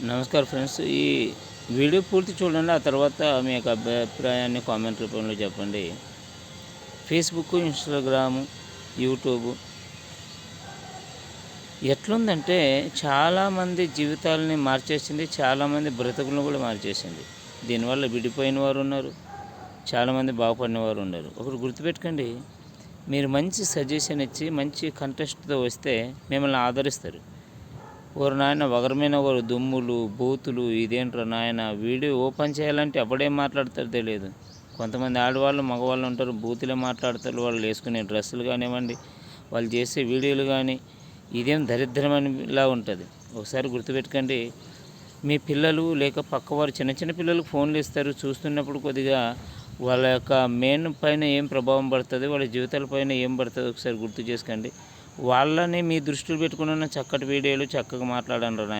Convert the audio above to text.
నమస్కారం ఫ్రెండ్స్. ఈ వీడియో పూర్తి చూడండి. ఆ తర్వాత మీ యొక్క అభిప్రాయాన్ని కామెంట్ రూపంలో చెప్పండి. ఫేస్‌బుక్, ఇన్‌స్టాగ్రాము, యూట్యూబు ఎట్లుందంటే చాలామంది జీవితాలని మార్చేసింది. చాలామంది బ్రతుకులను కూడా మార్చేసింది. దీనివల్ల విడిపోయిన వారున్నారు. చాలామంది బాగుపడిన వారు ఉన్నారు. ఒకటి గుర్తుపెట్టుకోండి. మీరు మంచి సజెషన్ ఇచ్చి మంచి కంటెస్ట్‌తో వస్తే మిమ్మల్ని ఆదరిస్తారు. ఓరి నాయన వగరమైన వారు దుమ్ములు, బూతులు, ఇదేంట్రా నాయన వీడియో ఓపెన్ చేయాలంటే అప్పుడేం మాట్లాడతారో తెలియదు. కొంతమంది ఆడవాళ్ళు, మగవాళ్ళు ఉంటారు. బూతులే మాట్లాడతారు. వాళ్ళు వేసుకునే డ్రెస్సులు కానివ్వండి, వాళ్ళు చేసే వీడియోలు కానీ ఇదేం దరిద్రమనిలా ఉంటుంది. ఒకసారి గుర్తుపెట్టుకోండి. మీ పిల్లలు లేక పక్కవారు చిన్న చిన్న పిల్లలకు ఫోన్లు ఇస్తారు. చూస్తున్నప్పుడు కొద్దిగా వాళ్ళ యొక్క మెయిన్ పైన ఏం ప్రభావం పడుతుంది, వాళ్ళ జీవితాల పైన ఏం పడుతుంది ఒకసారి గుర్తు చేసుకోండి. వాళ్ళని మీ దృష్టిలో పెట్టుకున్న చక్కటి వీడియోలు చక్కగా మాట్లాడండి.